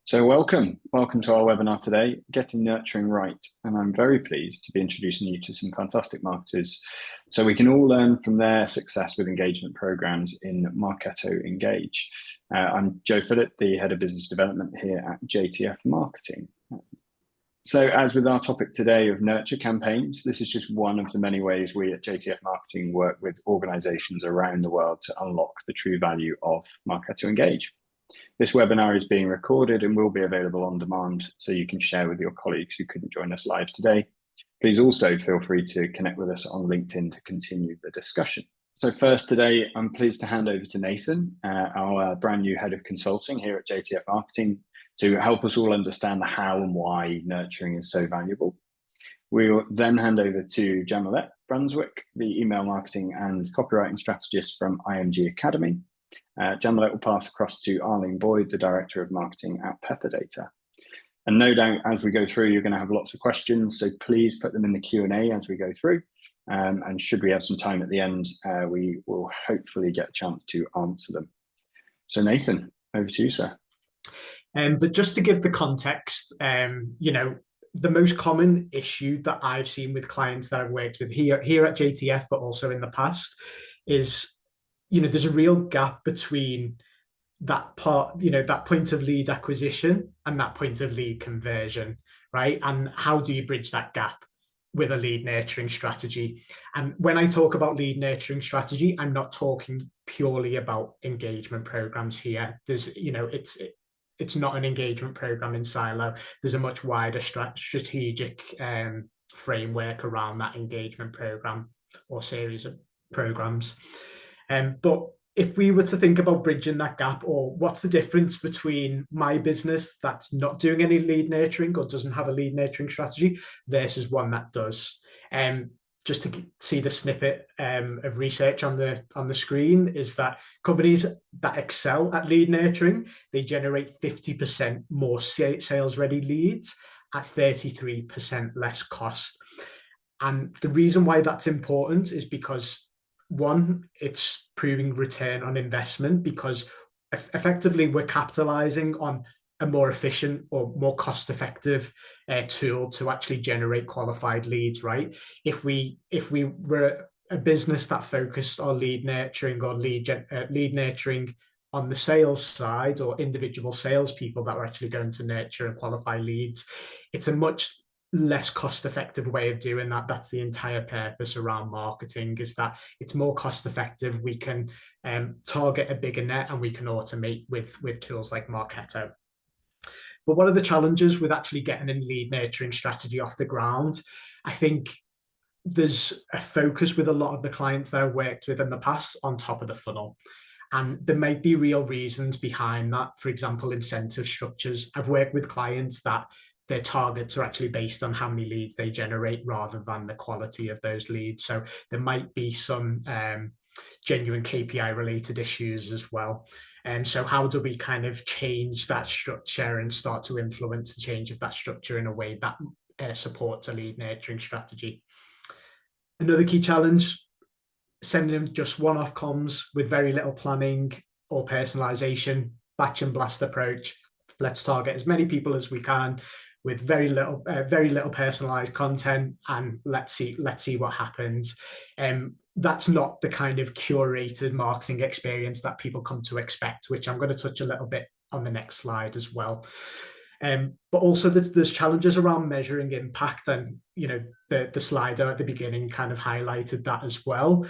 So welcome to our webinar today, Getting Nurturing Right. And I'm very pleased to be introducing you to some fantastic marketers so we can all learn from their success with engagement programs in Marketo Engage. I'm Joe Phillip, the Head of Business Development here at JTF Marketing. So as with our topic today of nurture campaigns, this is just one of the many ways we at JTF Marketing work with organizations around the world to unlock the true value of Marketo Engage. This webinar is being recorded and will be available on demand, so you can share with your colleagues who couldn't join us live today. Please also feel free to connect with us on LinkedIn to continue the discussion. So first today, I'm pleased to hand over to Nathan, our brand new Head of Consulting here at JTF Marketing, to help us all understand the how and why nurturing is so valuable. We'll then hand over to Yamilette Brunswick, the email marketing and copywriting strategist from IMG Academy. Yamilette will pass across to Arlene Boyd, the Director of Marketing at Pepperdata. And no doubt, as we go through, you're going to have lots of questions, so please put them in the Q&A as we go through. And should we have some time at the end, we will hopefully get a chance to answer them. So Nathan, over to you, sir. But just to give the context, the most common issue that I've seen with clients that I've worked with here at JTF, but also in the past, is there's a real gap between that part, that point of lead acquisition and that point of lead conversion, right? And how do you bridge that gap with a lead nurturing strategy? And when I talk about lead nurturing strategy, I'm not talking purely about engagement programs here. There's, it's not an engagement program in silo. There's a much wider strategic framework around that engagement program or series of programs. But if we were to think about bridging that gap, or what's the difference between my business that's not doing any lead nurturing or doesn't have a lead nurturing strategy versus one that does, just to see the snippet of research on the screen, is that companies that excel at lead nurturing, they generate 50% more sales-ready leads at 33% less cost. And the reason why that's important is because, one, it's proving return on investment, because effectively we're capitalizing on a more efficient or more cost-effective tool to actually generate qualified leads, right? If we were a business that focused on lead nurturing or lead nurturing on the sales side, or individual salespeople that were actually going to nurture and qualify leads, it's a much less cost-effective way of doing that. That's the entire purpose around marketing, is that it's more cost-effective. We can target a bigger net, and we can automate with tools like Marketo. But what are the challenges with actually getting a lead nurturing strategy off the ground? I think there's a focus with a lot of the clients that I've worked with in the past on top of the funnel. And there might be real reasons behind that. For example, incentive structures. I've worked with clients that their targets are actually based on how many leads they generate rather than the quality of those leads. So there might be some genuine KPI related issues as well. And so how do we kind of change that structure and start to influence the change of that structure in a way that supports a lead nurturing strategy? Another key challenge, sending just one-off comms with very little planning or personalization, batch and blast approach. Let's target as many people as we can with very little personalized content, and let's see what happens. That's not the kind of curated marketing experience that people come to expect, which I'm going to touch a little bit on the next slide as well. But also there's challenges around measuring impact, and the slider at the beginning kind of highlighted that as well.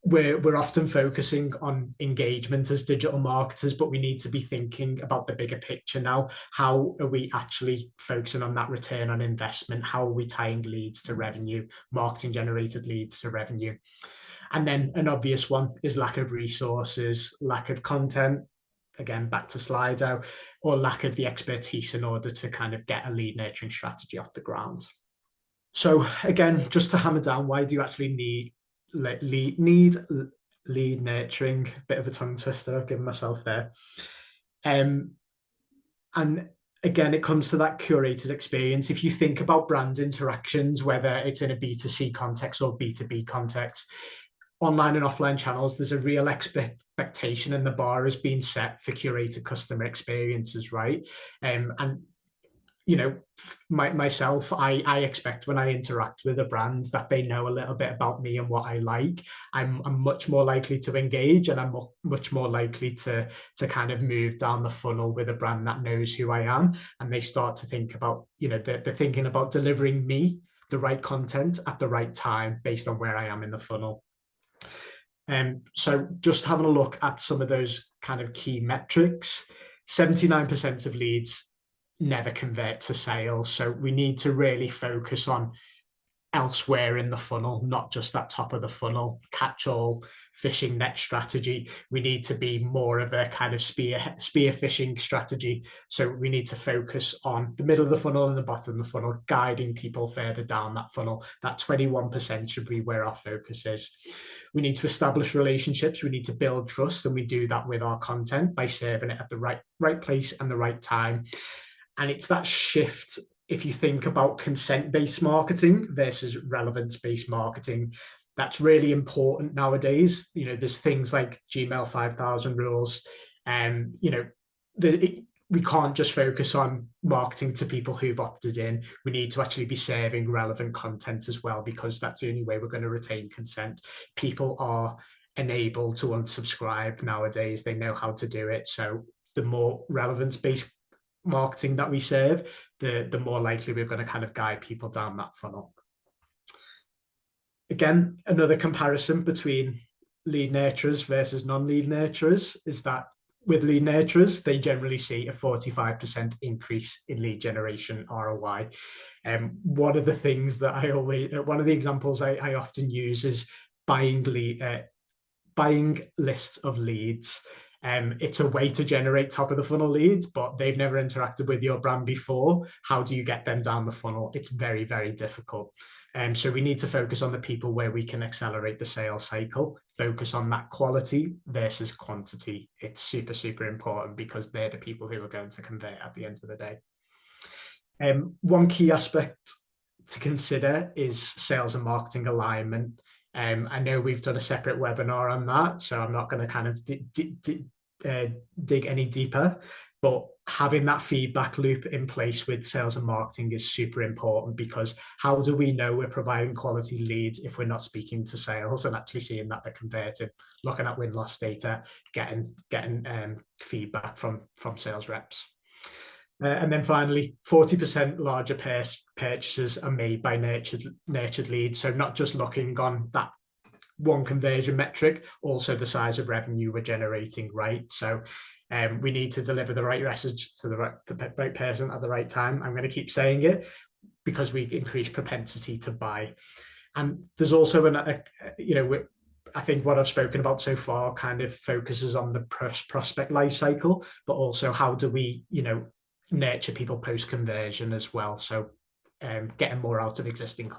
We're often focusing on engagement as digital marketers, but we need to be thinking about the bigger picture now. How are we actually focusing on that return on investment? How are we tying leads to revenue, marketing generated leads to revenue? And then an obvious one is lack of resources, lack of content, again, back to Slido, or lack of the expertise in order to kind of get a lead nurturing strategy off the ground. So again, just to hammer down, why do you actually need lead nurturing? Bit of a tongue twister I've given myself there. And again, it comes to that curated experience. If you think about brand interactions, whether it's in a B2C context or B2B context, online and offline channels, there's a real expectation, and the bar is being set for curated customer experiences, right? And you know, myself, I expect when I interact with a brand that they know a little bit about me and what I like. I'm much more likely to engage, and I'm much more likely to kind of move down the funnel with a brand that knows who I am, and they start to think about, you know, they're thinking about delivering me the right content at the right time based on where I am in the funnel. So just having a look at some of those kind of key metrics, 79% of leads never convert to sales. So we need to really focus on elsewhere in the funnel, not just that top of the funnel catch-all fishing net strategy. We need to be more of a kind of spear fishing strategy. So we need to focus on the middle of the funnel and the bottom of the funnel, guiding people further down that funnel. That 21% should be where our focus is. We need to establish relationships. We need to build trust, and we do that with our content by serving it at the right place and the right time. And it's that shift. If you think about consent-based marketing versus relevance-based marketing, that's really important nowadays. You know, there's things like Gmail 5000 rules, and you know, we can't just focus on marketing to people who've opted in. We need to actually be serving relevant content as well, because that's the only way we're going to retain consent. People are enabled to unsubscribe nowadays. They know how to do it. So the more relevance-based marketing that we serve, the more likely we're going to kind of guide people down that funnel. Again, another comparison between lead nurturers versus non-lead nurturers is that with lead nurturers, they generally see a 45% increase in lead generation ROI. One of the things that one of the examples I often use is buying lists of leads. It's a way to generate top of the funnel leads, but they've never interacted with your brand before. How do you get them down the funnel? It's very, very difficult. So we need to focus on the people where we can accelerate the sales cycle, focus on that quality versus quantity. It's super, super important, because they're the people who are going to convert at the end of the day. One key aspect to consider is sales and marketing alignment. I know we've done a separate webinar on that, so I'm not going to kind of dig any deeper, but having that feedback loop in place with sales and marketing is super important, because how do we know we're providing quality leads if we're not speaking to sales and actually seeing that they're converted, looking at win-loss data, getting feedback from sales reps. And then finally, 40% larger purchases are made by nurtured leads. So not just looking on that one conversion metric, also the size of revenue we're generating, right? So we need to deliver the right message to the right person at the right time. I'm going to keep saying it, because we increase propensity to buy. And there's also I think what I've spoken about so far kind of focuses on the prospect life cycle, but also how do we, nurture people post-conversion as well. So getting more out of existing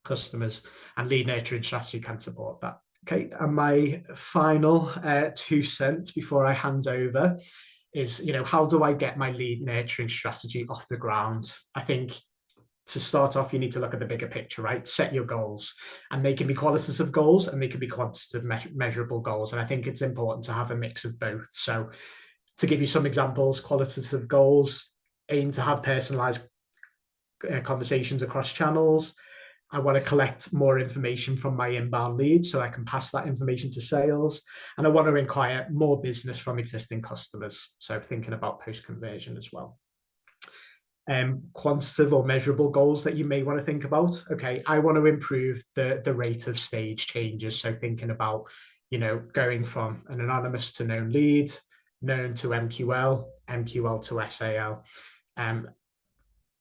customers, and lead nurturing strategy can support that. Okay, and my final 2 cents before I hand over is, how do I get my lead nurturing strategy off the ground? I think to start off, you need to look at the bigger picture, right? Set your goals, and they can be qualitative goals and they can be quantitative measurable goals. And I think it's important to have a mix of both. So to give you some examples, qualitative goals aim to have personalized conversations across channels. I want to collect more information from my inbound leads so I can pass that information to sales. And I want to inquire more business from existing customers. So thinking about post-conversion as well. Quantitative or measurable goals that you may want to think about. Okay, I want to improve the rate of stage changes. So thinking about, going from an anonymous to known lead, known to MQL, MQL to SAL.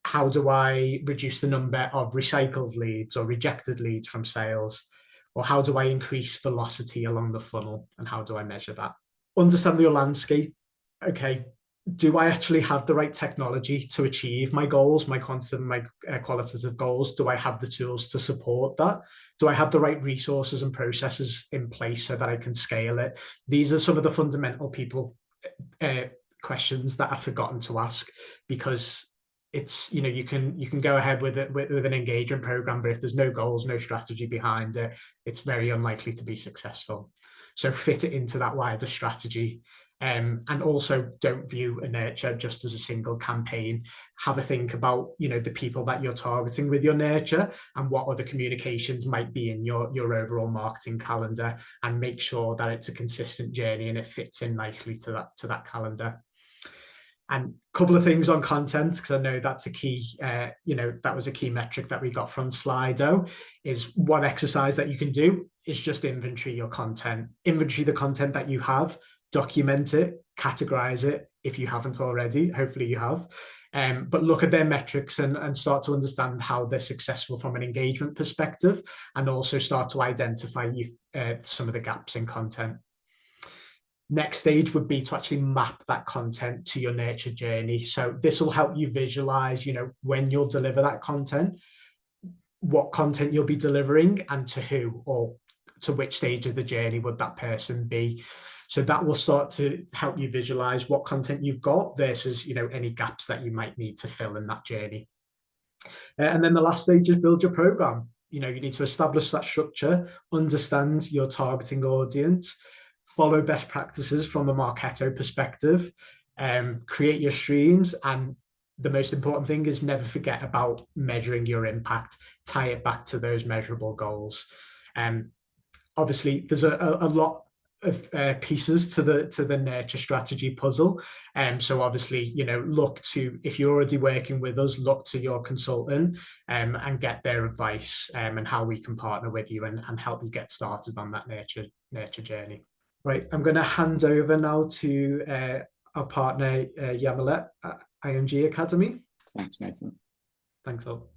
How do I reduce the number of recycled leads or rejected leads from sales? Or how do I increase velocity along the funnel? And how do I measure that? Understand your landscape. Okay, do I actually have the right technology to achieve my goals, my quantitative, my qualitative goals? Do I have the tools to support that? Do I have the right resources and processes in place so that I can scale it? These are some of the fundamental questions that I've forgotten to ask, because it's, you know, you can go ahead with it with an engagement program, but if there's no goals, no strategy behind it, it's very unlikely to be successful. So fit it into that wider strategy. And also don't view a nurture just as a single campaign. Have a think about, you know, the people that you're targeting with your nurture and what other communications might be in your overall marketing calendar, and make sure that it's a consistent journey and it fits in nicely to that calendar. And a couple of things on content, because I know that's a key, you know, that was a key metric that we got from Slido, is one exercise that you can do is just inventory your content. Inventory the content that you have, document it, categorize it if you haven't already. Hopefully you have. But look at their metrics and start to understand how they're successful from an engagement perspective, and also start to identify some of the gaps in content. Next stage would be to actually map that content to your nurture journey. So this will help you visualize, you know, when you'll deliver that content, what content you'll be delivering, and to who, or to which stage of the journey would that person be. So that will start to help you visualize what content you've got versus, you know, any gaps that you might need to fill in that journey. And then the last stage is build your program. You know, you need to establish that structure, understand your targeting audience, follow best practices from a Marketo perspective, create your streams, and the most important thing is never forget about measuring your impact. Tie it back to those measurable goals. Obviously, there's a lot of pieces to the nurture strategy puzzle. So obviously, you know, look to, if you're already working with us, look to your consultant and get their advice and how we can partner with you and help you get started on that nurture journey. Right, I'm going to hand over now to our partner, Yamilette at IMG Academy. Thanks, Nathan. Thanks all.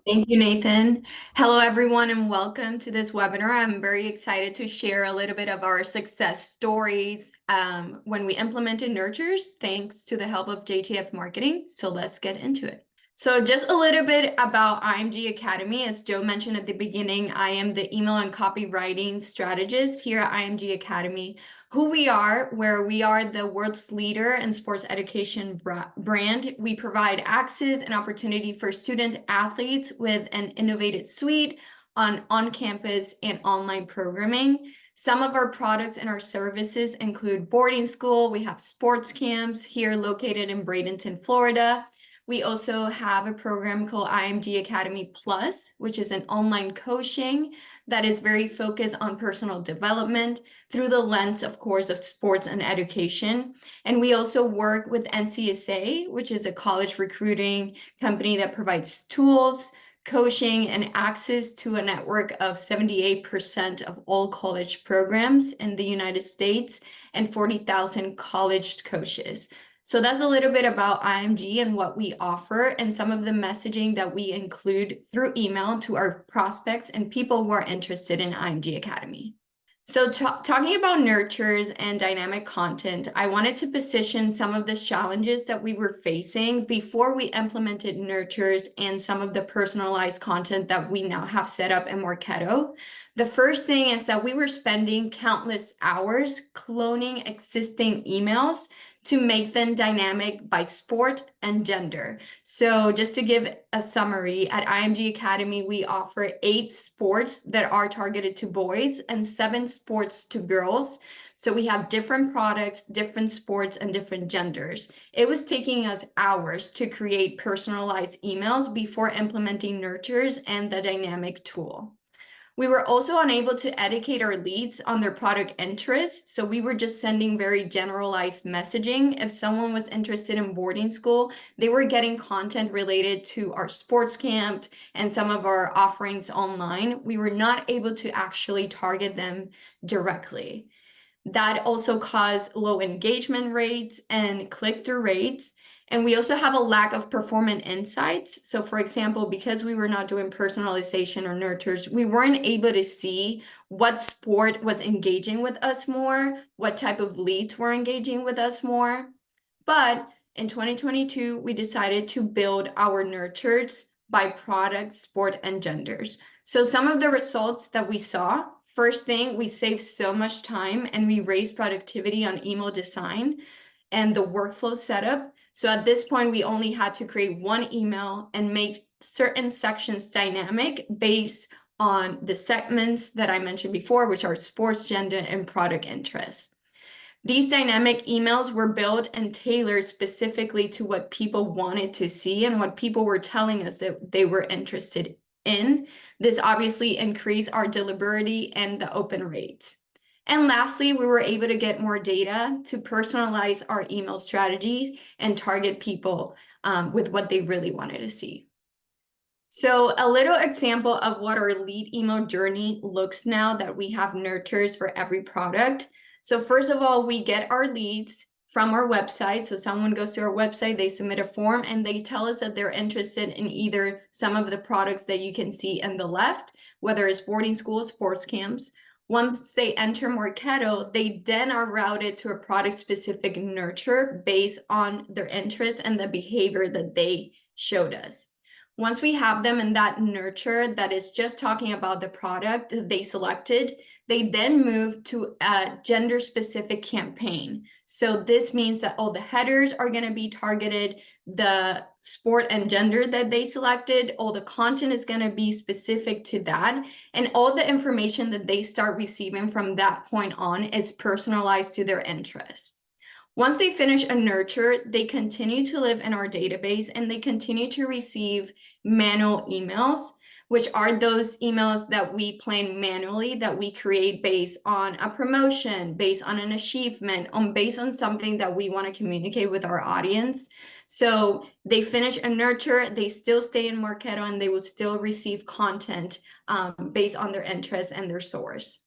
Thank you, Nathan. Hello, everyone, and welcome to this webinar. I'm very excited to share a little bit of our success stories when we implemented nurtures, thanks to the help of JTF Marketing. So let's get into it. So just a little bit about IMG Academy. As Joe mentioned at the beginning, I am the email and copywriting strategist here at IMG Academy. Who we are, where we are the world's leader in sports education brand. We provide access and opportunity for student athletes with an innovative suite on-campus and online programming. Some of our products and our services include boarding school. We have sports camps here located in Bradenton, Florida. We also have a program called IMG Academy Plus, which is an online coaching that is very focused on personal development through the lens, of course, of sports and education. And we also work with NCSA, which is a college recruiting company that provides tools, coaching, and access to a network of 78% of all college programs in the United States and 40,000 college coaches. So that's a little bit about IMG and what we offer and some of the messaging that we include through email to our prospects and people who are interested in IMG Academy. So talking about nurtures and dynamic content, I wanted to position some of the challenges that we were facing before we implemented nurtures and some of the personalized content that we now have set up in Marketo. The first thing is that we were spending countless hours cloning existing emails to make them dynamic by sport and gender. So just to give a summary, at IMG Academy, we offer 8 sports that are targeted to boys and 7 sports to girls. So we have different products, different sports, and different genders. It was taking us hours to create personalized emails before implementing nurtures and the dynamic tool. We were also unable to educate our leads on their product interests, so we were just sending very generalized messaging. If someone was interested in boarding school, they were getting content related to our sports camp and some of our offerings online. We were not able to actually target them directly. That also caused low engagement rates and click-through rates. And we also have a lack of performant insights. So for example, because we were not doing personalization or nurtures, we weren't able to see what sport was engaging with us more, what type of leads were engaging with us more. But in 2022, we decided to build our nurtures by product, sport, and genders. So some of the results that we saw, first thing, we saved so much time and we raised productivity on email design and the workflow setup. So at this point, we only had to create one email and make certain sections dynamic based on the segments that I mentioned before, which are sports, gender, and product interest. These dynamic emails were built and tailored specifically to what people wanted to see and what people were telling us that they were interested in. This obviously increased our deliverability and the open rate. And lastly, we were able to get more data to personalize our email strategies and target people with what they really wanted to see. So a little example of what our lead email journey looks now that we have nurtures for every product. So first of all, we get our leads from our website. So someone goes to our website, they submit a form, and they tell us that they're interested in either some of the products that you can see on the left, whether it's boarding schools, sports camps. Once they enter Marketo, they then are routed to a product-specific nurture based on their interest and the behavior that they showed us. Once we have them in that nurture that is just talking about the product that they selected, they then move to a gender-specific campaign. So this means that all the headers are going to be targeted, the sport and gender that they selected, all the content is going to be specific to that, and all the information that they start receiving from that point on is personalized to their interest. Once they finish a nurture, they continue to live in our database and they continue to receive manual emails, which are those emails that we plan manually, that we create based on a promotion, based on an achievement, based on something that we want to communicate with our audience. So they finish a nurture, they still stay in Marketo, and they will still receive content based on their interest and their source.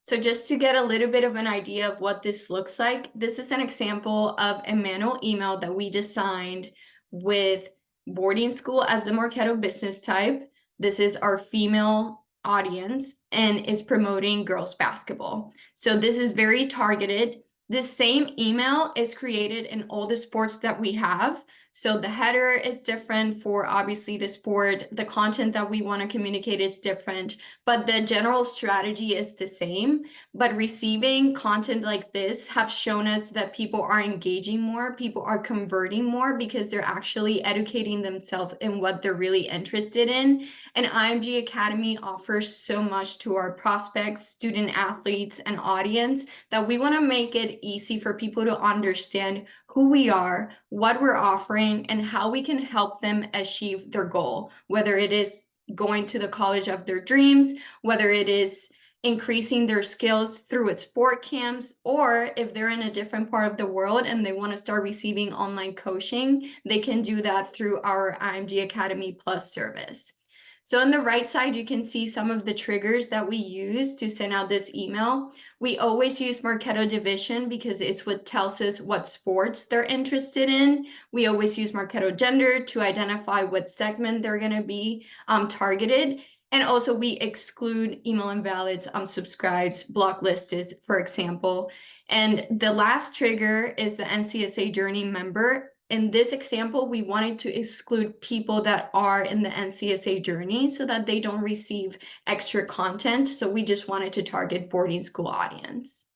So just to get a little bit of an idea of what this looks like, this is an example of a manual email that we designed with boarding school as the Marketo business type. This is our female audience and is promoting girls basketball. So this is very targeted. This same email is created in all the sports that we have. So the header is different for obviously the sport. The content that we want to communicate is different, but the general strategy is the same. But receiving content like this have shown us that people are engaging more, people are converting more because they're actually educating themselves in what they're really interested in. And IMG Academy offers so much to our prospects, student athletes, and audience that we want to make it easy for people to understand who we are, what we're offering, and how we can help them achieve their goal, whether it is going to the college of their dreams, whether it is increasing their skills through its sport camps, or if they're in a different part of the world and they want to start receiving online coaching, they can do that through our IMG Academy Plus service. So on the right side, you can see some of the triggers that we use to send out this email. We always use Marketo division because it's what tells us what sports they're interested in. We always use Marketo gender to identify what segment they're going to be targeted. And also we exclude email invalids, unsubscribes, block listed, for example. And the last trigger is the NCSA Journey member. In this example, we wanted to exclude people that are in the NCSA Journey so that they don't receive extra content. So we just wanted to target boarding school audience.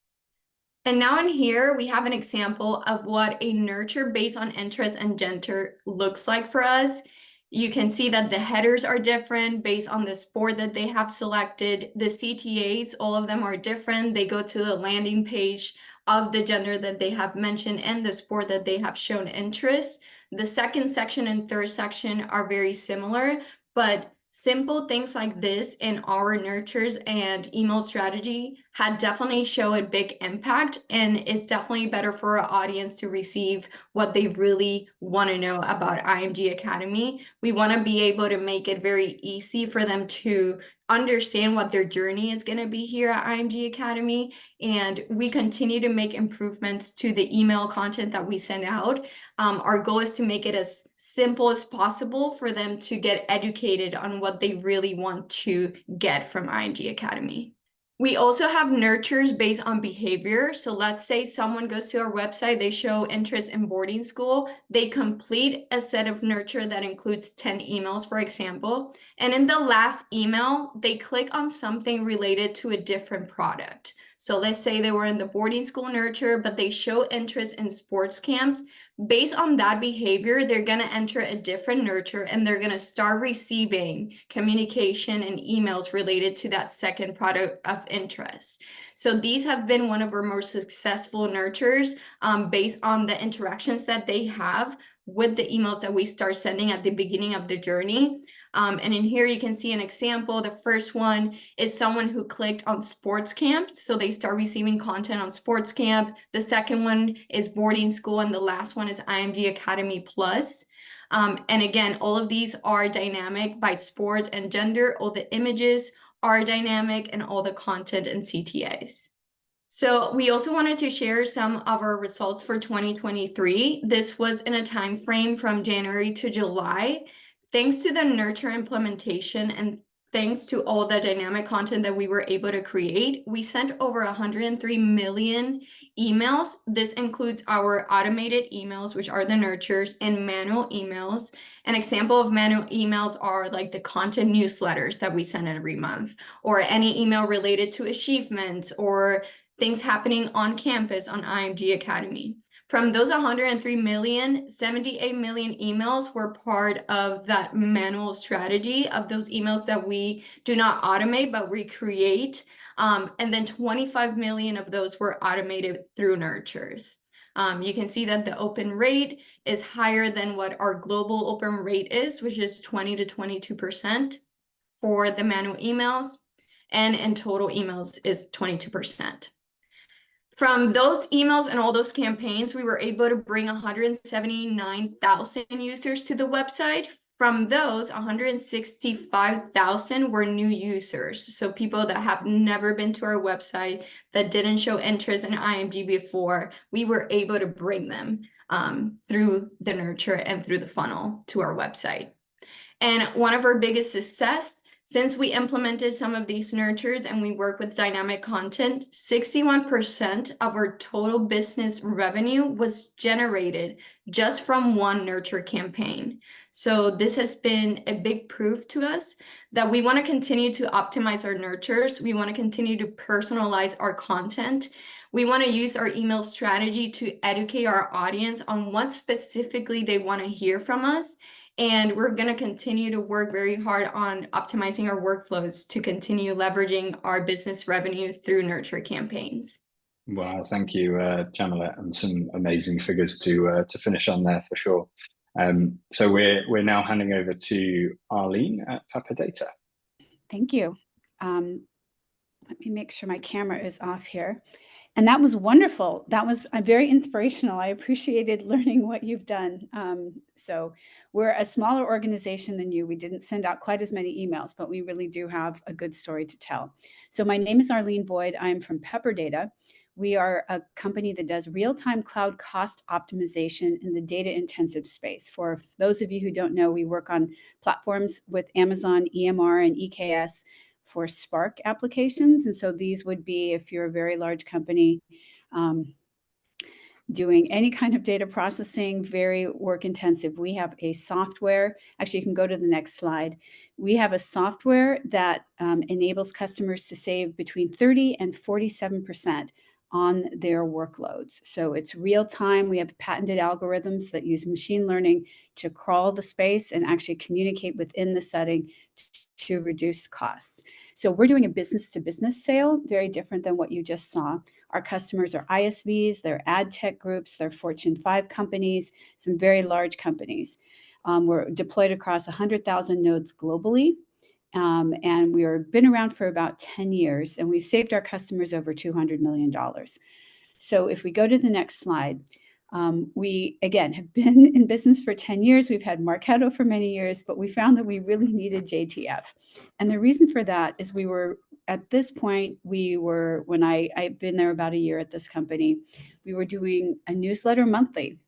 And now in here, we have an example of what a nurture based on interest and gender looks like for us. You can see that the headers are different based on the sport that they have selected. The CTAs, all of them are different. They go to the landing page of the gender that they have mentioned and the sport that they have shown interest. The second section and third section are very similar, but simple things like this in our nurtures and email strategy had definitely shown a big impact, and it's definitely better for our audience to receive what they really want to know about IMG Academy. We want to be able to make it very easy for them to understand what their journey is going to be here at IMG Academy, and we continue to make improvements to the email content that we send out. Our goal is to make it as simple as possible for them to get educated on what they really want to get from IMG Academy. We also have nurtures based on behavior. So let's say someone goes to our website, they show interest in boarding school, they complete a set of nurture that includes 10 emails, for example. And in the last email, they click on something related to a different product. So let's say they were in the boarding school nurture, but they show interest in sports camps. Based on that behavior, they're going to enter a different nurture and they're going to start receiving communication and emails related to that second product of interest. So these have been one of our most successful nurtures based on the interactions that they have with the emails that we start sending at the beginning of the journey. And in here, you can see an example. The first one is someone who clicked on sports camp. So they start receiving content on sports camp. The second one is boarding school. And the last one is IMG Academy Plus. And again, all of these are dynamic by sport and gender. All the images are dynamic and all the content and CTAs. So we also wanted to share some of our results for 2023. This was in a time frame from January to July. Thanks to the nurture implementation and thanks to all the dynamic content that we were able to create, we sent over 103 million emails. This includes our automated emails, which are the nurtures, and manual emails. An example of manual emails are like the content newsletters that we send every month, or any email related to achievements or things happening on campus on IMG Academy. From those 103 million, 78 million emails were part of that manual strategy of those emails that we do not automate, but recreate. And then 25 million of those were automated through nurtures. You can see that the open rate is higher than what our global open rate is, which is 20 to 22% for the manual emails. And in total emails is 22%. From those emails and all those campaigns, we were able to bring 179,000 users to the website. From those, 165,000 were new users. So people that have never been to our website, that didn't show interest in IMG before, we were able to bring them through the nurture and through the funnel to our website. And one of our biggest success, since we implemented some of these nurtures and we work with dynamic content, 61% of our total business revenue was generated just from one nurture campaign. So this has been a big proof to us that we want to continue to optimize our nurtures. We want to continue to personalize our content. We want to use our email strategy to educate our audience on what specifically they want to hear from us. And we're going to continue to work very hard on optimizing our workflows to continue leveraging our business revenue through nurture campaigns. Wow, thank you, Yamilette, and some amazing figures to finish on there for sure. So we're now handing over to Arlene at Pepperdata. Thank you. Let me make sure my camera is off here. And that was wonderful. That was very inspirational. I appreciated learning what you've done. So we're a smaller organization than you. We didn't send out quite as many emails, but we really do have a good story to tell. So my name is Arlene Boyd. I'm from Pepperdata. We are a company that does real-time cloud cost optimization in the data-intensive space. For those of you who don't know, we work on platforms with Amazon, EMR, and EKS for Spark applications. And so these would be, if you're a very large company, doing any kind of data processing, very work intensive. We have a software, actually you can go to the next slide. We have a software that enables customers to save between 30 and 47% on their workloads. So it's real time. We have patented algorithms that use machine learning to crawl the space and actually communicate within the setting to reduce costs. So we're doing a business to business sale, very different than what you just saw. Our customers are ISVs, they're ad tech groups, they're Fortune 5 companies, some very large companies. We're deployed across 100,000 nodes globally. And we've been around for about 10 years, and we've saved our customers over $200 million. So if we go to the next slide, we, again, have been in business for 10 years. We've had Marketo for many years, but we found that we really needed JTF. And the reason for that is we were, at this point, when I've been there about a year at this company, we were doing a newsletter monthly,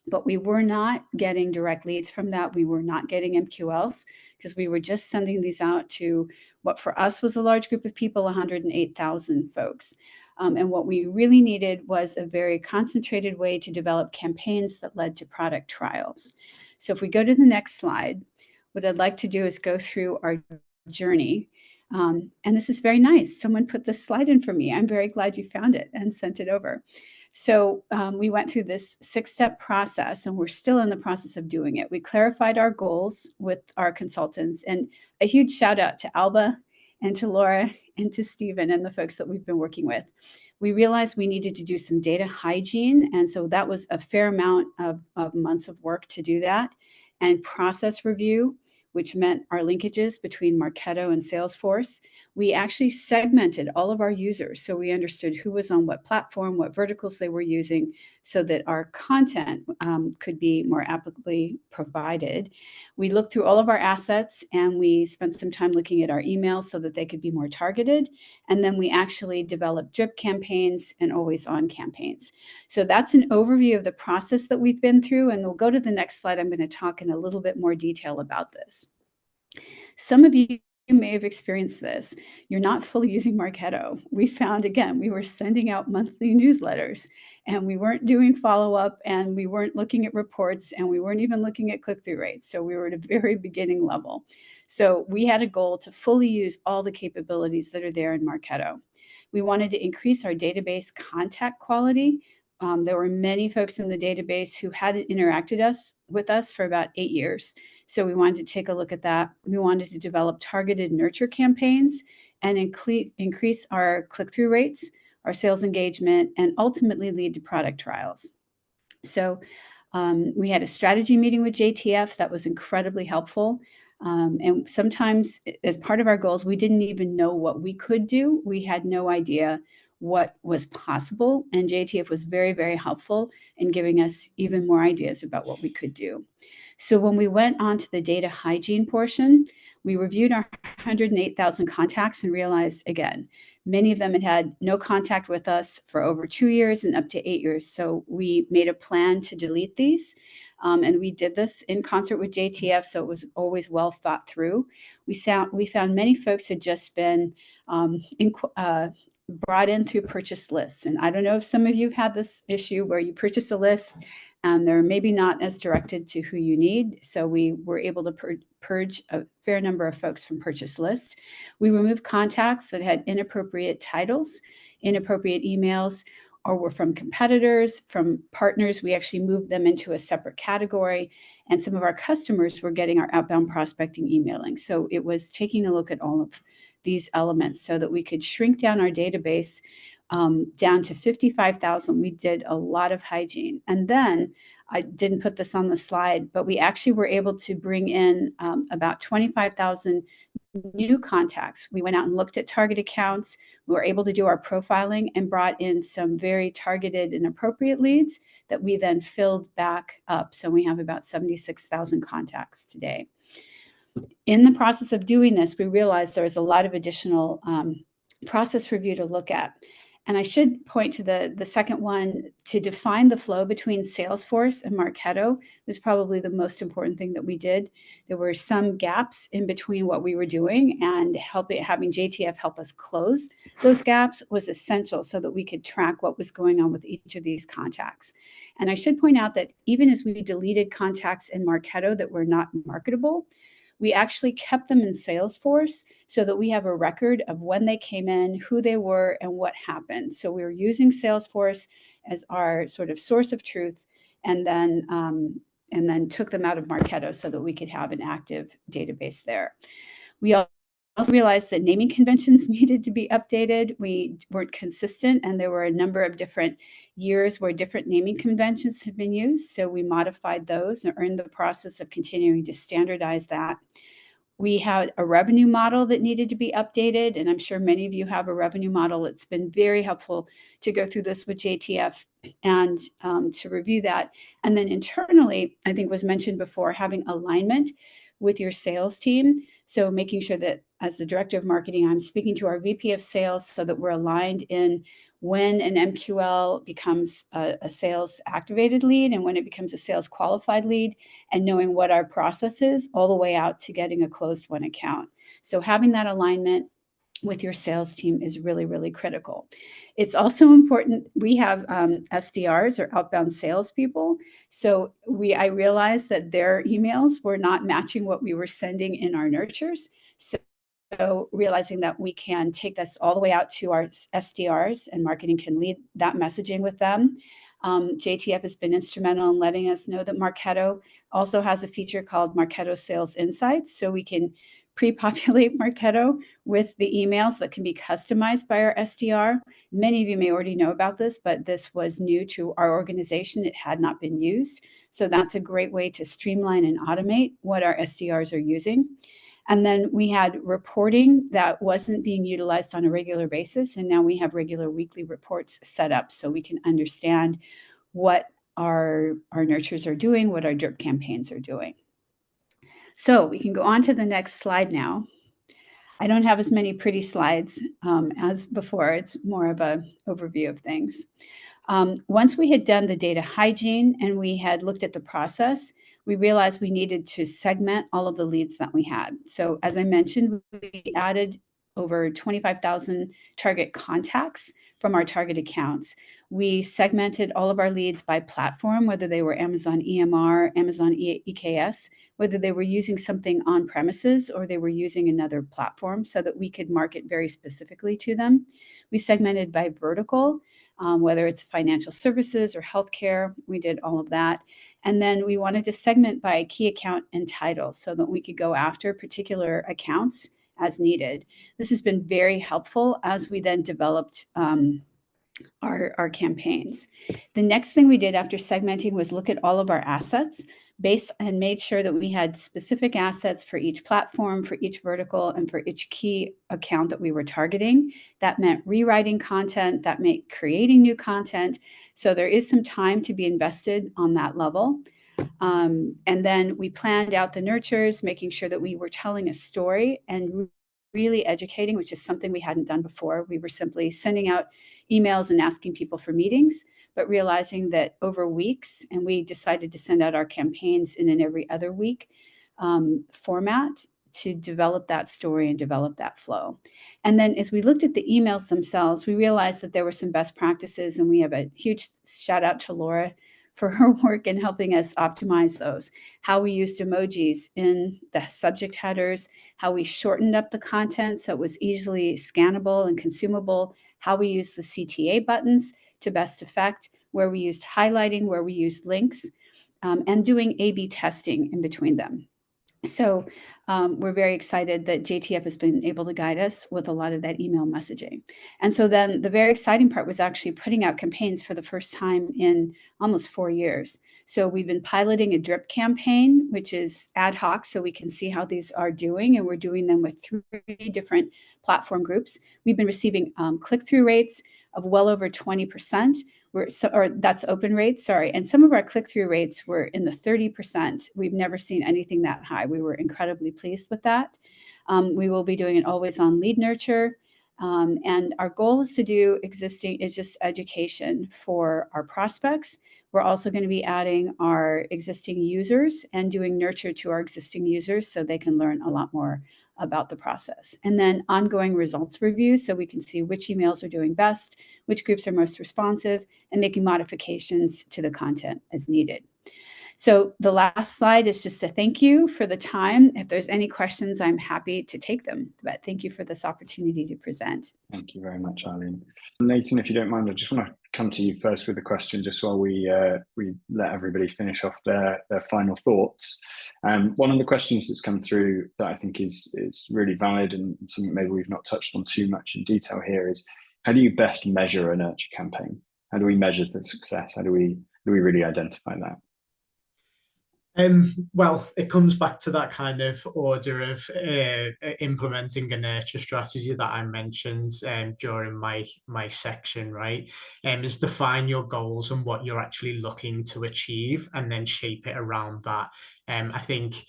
but we were not getting direct leads from that. We were not getting MQLs because we were just sending these out to what for us was a large group of people, 108,000 folks. And what we really needed was a very concentrated way to develop campaigns that led to product trials. So if we go to the next slide, what I'd like to do is go through our journey. And this is very nice. Someone put this slide in for me. I'm very glad you found it and sent it over. So we went through this 6-step process, and we're still in the process of doing it. We clarified our goals with our consultants, and a huge shout out to Alba and to Laura and to Stephen and the folks that we've been working with. We realized we needed to do some data hygiene, and so that was a fair amount of months of work to do that, and process review, which meant our linkages between Marketo and Salesforce. We actually segmented all of our users, so we understood who was on what platform, what verticals they were using, so that our content could be more applicably provided. We looked through all of our assets, and we spent some time looking at our emails so that they could be more targeted. And then we actually developed drip campaigns and always-on campaigns. So that's an overview of the process that we've been through, and we'll go to the next slide. I'm going to talk in a little bit more detail about this. Some of you may have experienced this. You're not fully using Marketo. We found, again, we were sending out monthly newsletters, and we weren't doing follow-up, and we weren't looking at reports, and we weren't even looking at click-through rates. So we were at a very beginning level. So we had a goal to fully use all the capabilities that are there in Marketo. We wanted to increase our database contact quality. There were many folks in the database who hadn't interacted with us for about 8 years. So we wanted to take a look at that. We wanted to develop targeted nurture campaigns and increase our click-through rates, our sales engagement, and ultimately lead to product trials. So we had a strategy meeting with JTF that was incredibly helpful. And sometimes as part of our goals, we didn't even know what we could do. We had no idea what was possible. And JTF was very, very helpful in giving us even more ideas about what we could do. So when we went on to the data hygiene portion, we reviewed our 108,000 contacts and realized, again, many of them had had no contact with us for over 2 years and up to 8 years. So we made a plan to delete these. And we did this in concert with JTF, so it was always well thought through. We found many folks had just been brought in through purchase lists. And I don't know if some of you have had this issue where you purchase a list and they're maybe not as directed to who you need. So we were able to purge a fair number of folks from purchase lists. We removed contacts that had inappropriate titles, inappropriate emails, or were from competitors, from partners. We actually moved them into a separate category. And some of our customers were getting our outbound prospecting emailing. So it was taking a look at all of these elements so that we could shrink down our database down to 55,000. We did a lot of hygiene. And then I didn't put this on the slide, but we actually were able to bring in about 25,000 new contacts. We went out and looked at target accounts. We were able to do our profiling and brought in some very targeted and appropriate leads that we then filled back up. So we have about 76,000 contacts today. In the process of doing this, we realized there was a lot of additional process review to look at. And I should point to the second one, to define the flow between Salesforce and Marketo was probably the most important thing that we did. There were some gaps in between what we were doing, and having JTF help us close those gaps was essential so that we could track what was going on with each of these contacts. And I should point out that even as we deleted contacts in Marketo that were not marketable, we actually kept them in Salesforce so that we have a record of when they came in, who they were, and what happened. So we were using Salesforce as our sort of source of truth, and then took them out of Marketo so that we could have an active database there. We also realized that naming conventions needed to be updated. We weren't consistent, and there were a number of different years where different naming conventions had been used. So we modified those and are in the process of continuing to standardize that. We had a revenue model that needed to be updated, and I'm sure many of you have a revenue model. It's been very helpful to go through this with JTF and to review that. And then internally, I think was mentioned before, having alignment with your sales team. So making sure that as the director of marketing, I'm speaking to our VP of sales so that we're aligned in when an MQL becomes a sales activated lead and when it becomes a sales qualified lead, and knowing what our process is all the way out to getting a closed won account. So having that alignment with your sales team is really, really critical. It's also important, we have SDRs or outbound salespeople. So I realized that their emails were not matching what we were sending in our nurtures. So So realizing that we can take this all the way out to our SDRs and marketing can lead that messaging with them. JTF has been instrumental in letting us know that Marketo also has a feature called Marketo Sales Insights. So we can pre-populate Marketo with the emails that can be customized by our SDR. Many of you may already know about this, but this was new to our organization. It had not been used. So that's a great way to streamline and automate what our SDRs are using. And then we had reporting that wasn't being utilized on a regular basis. And now we have regular weekly reports set up so we can understand what our nurtures are doing, what our drip campaigns are doing. So we can go on to the next slide now. I don't have as many pretty slides as before. It's more of an overview of things. Once we had done the data hygiene and we had looked at the process, we realized we needed to segment all of the leads that we had. So as I mentioned, we added over 25,000 target contacts from our target accounts. We segmented all of our leads by platform, whether they were Amazon EMR, Amazon EKS, whether they were using something on premises or they were using another platform so that we could market very specifically to them. We segmented by vertical, whether it's financial services or healthcare, we did all of that. And then we wanted to segment by key account and title so that we could go after particular accounts as needed. This has been very helpful as we then developed our campaigns. The next thing we did after segmenting was look at all of our assets and made sure that we had specific assets for each platform, for each vertical, and for each key account that we were targeting. That meant rewriting content, that meant creating new content. So there is some time to be invested on that level. And then we planned out the nurtures, making sure that we were telling a story and really educating, which is something we hadn't done before. We were simply sending out emails and asking people for meetings, but realizing that over weeks, and we decided to send out our campaigns in an every other week format to develop that story and develop that flow. And then as we looked at the emails themselves, we realized that there were some best practices, and we have a huge shout out to Laura for her work in helping us optimize those. How we used emojis in the subject headers, how we shortened up the content so it was easily scannable and consumable, how we used the CTA buttons to best effect, where we used highlighting, where we used links, and doing A/B testing in between them. So we're very excited that JTF has been able to guide us with a lot of that email messaging. And so then the very exciting part was actually putting out campaigns for the first time in almost 4 years. So we've been piloting a drip campaign, which is ad hoc, so we can see how these are doing. And we're doing them with 3 different platform groups. We've been receiving click-through rates of well over 20%. That's open rates, sorry. And some of our click-through rates were in the 30%. We've never seen anything that high. We were incredibly pleased with that. We will be doing an always-on lead nurture. And our goal is to do just education for our prospects. We're also going to be adding our existing users and doing nurture to our existing users so they can learn a lot more about the process. And then ongoing results reviews so we can see which emails are doing best, which groups are most responsive, and making modifications to the content as needed. So the last slide is just a thank you for the time. If there's any questions, I'm happy to take them. But thank you for this opportunity to present. Thank you very much, Arlene. Nathan, if you don't mind, I just want to come to you first with a question, just while we let everybody finish off their final thoughts. One of the questions that's come through that I think is really valid and something maybe we've not touched on too much in detail here is, how do you best measure a nurture campaign? How do we measure the success? How do we really identify that? Well, it comes back to that kind of order of implementing a nurture strategy that I mentioned during my section, right? Is define your goals and what you're actually looking to achieve, and then shape it around that. I think,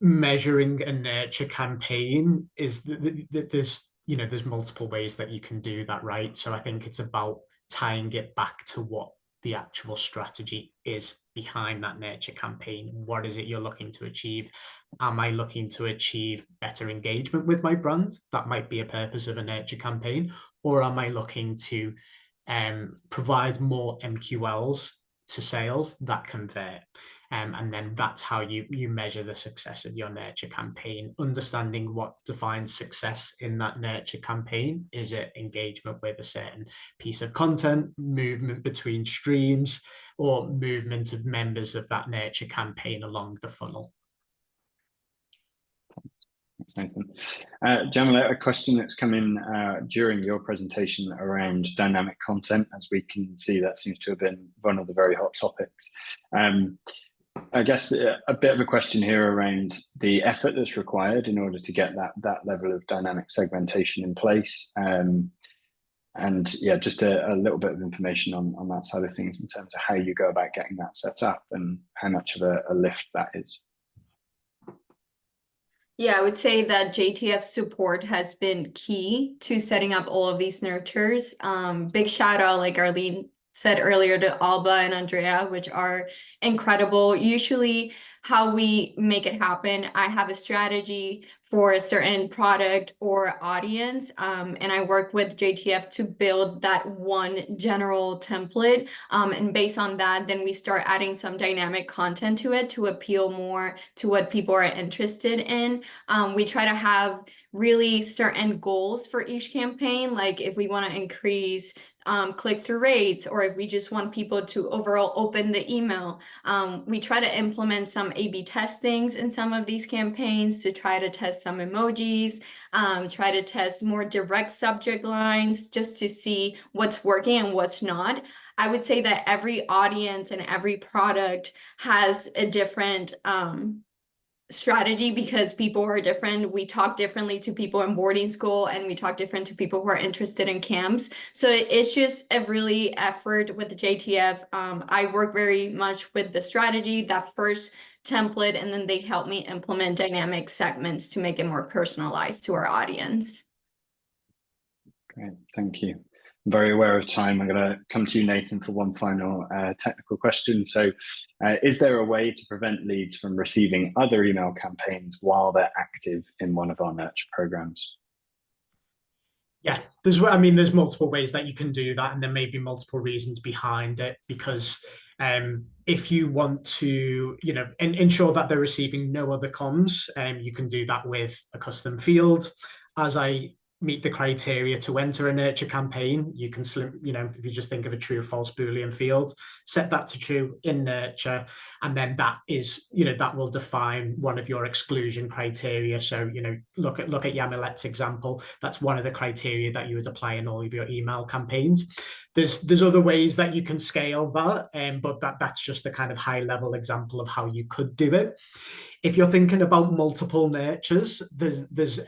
measuring a nurture campaign is there's multiple ways that you can do that, right? So I think it's about tying it back to what the actual strategy is behind that nurture campaign. What is it you're looking to achieve? Am I looking to achieve better engagement with my brand? That might be a purpose of a nurture campaign. Or am I looking to provide more MQLs to sales that convert? And then that's how you measure the success of your nurture campaign. Understanding what defines success in that nurture campaign. Is it engagement with a certain piece of content, movement between streams, or movement of members of that nurture campaign along the funnel? Thanks, Nathan. Yamilette, a question that's come in during your presentation around dynamic content. As we can see, that seems to have been one of the very hot topics. I guess a bit of a question here around the effort that's required in order to get that level of dynamic segmentation in place. And yeah, just a little bit of information on that side of things in terms of how you go about getting that set up and how much of a lift that is. Yeah, I would say that JTF support has been key to setting up all of these nurtures. Big shout out, like Arlene said earlier, to Alba and Andrea, which are incredible. Usually how we make it happen, I have a strategy for a certain product or audience, and I work with JTF to build that one general template. And based on that, then we start adding some dynamic content to it to appeal more to what people are interested in. We try to have really certain goals for each campaign, like if we want to increase click-through rates, or if we just want people to overall open the email. We try to implement some A/B testings in some of these campaigns to try to test some emojis, try to test more direct subject lines just to see what's working and what's not. I would say that every audience and every product has a different strategy because people are different. We talk differently to people in boarding school, and we talk different to people who are interested in camps. So it's just a really effort with the JTF. I work very much with the strategy, that first template, and then they help me implement dynamic segments to make it more personalized to our audience. Great, thank you. I'm very aware of time. I'm going to come to you, Nathan, for one final technical question. So is there a way to prevent leads from receiving other email campaigns while they're active in one of our nurture programs? Yeah, there's multiple ways that you can do that, and there may be multiple reasons behind it, because if you want to, ensure that they're receiving no other comms, you can do that with a custom field. As I meet the criteria to enter a nurture campaign, you can, if you just think of a true or false Boolean field, set that to true in nurture, and then that is, that will define one of your exclusion criteria. So, look at Yamilette's example. That's one of the criteria that you would apply in all of your email campaigns. There's other ways that you can scale that, but that's just a kind of high level example of how you could do it. If you're thinking about multiple nurtures, there's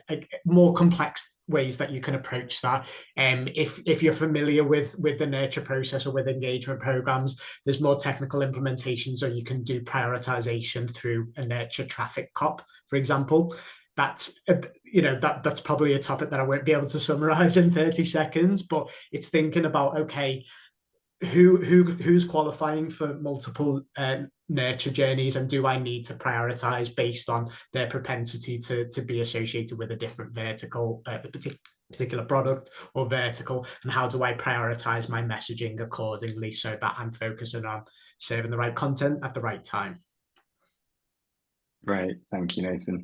more complex ways that you can approach that. If you're familiar with the nurture process or with engagement programs, there's more technical implementations, or you can do prioritization through a nurture traffic cop, for example. That's that's probably a topic that I won't be able to summarize in 30 seconds, but it's thinking about, okay, who's qualifying for multiple nurture journeys, and do I need to prioritize based on their propensity to be associated with a different vertical, particular product or vertical, and how do I prioritize my messaging accordingly so that I'm focusing on serving the right content at the right time? Great, thank you, Nathan.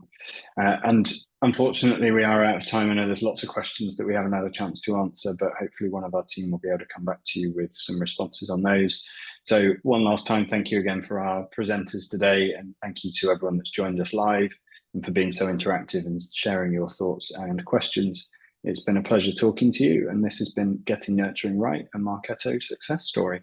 And unfortunately, we are out of time. I know there's lots of questions that we haven't had a chance to answer, but hopefully one of our team will be able to come back to you with some responses on those. So one last time, thank you again for our presenters today, and thank you to everyone that's joined us live and for being so interactive and sharing your thoughts and questions. It's been a pleasure talking to you, and this has been Getting Nurturing Right, a Marketo success story.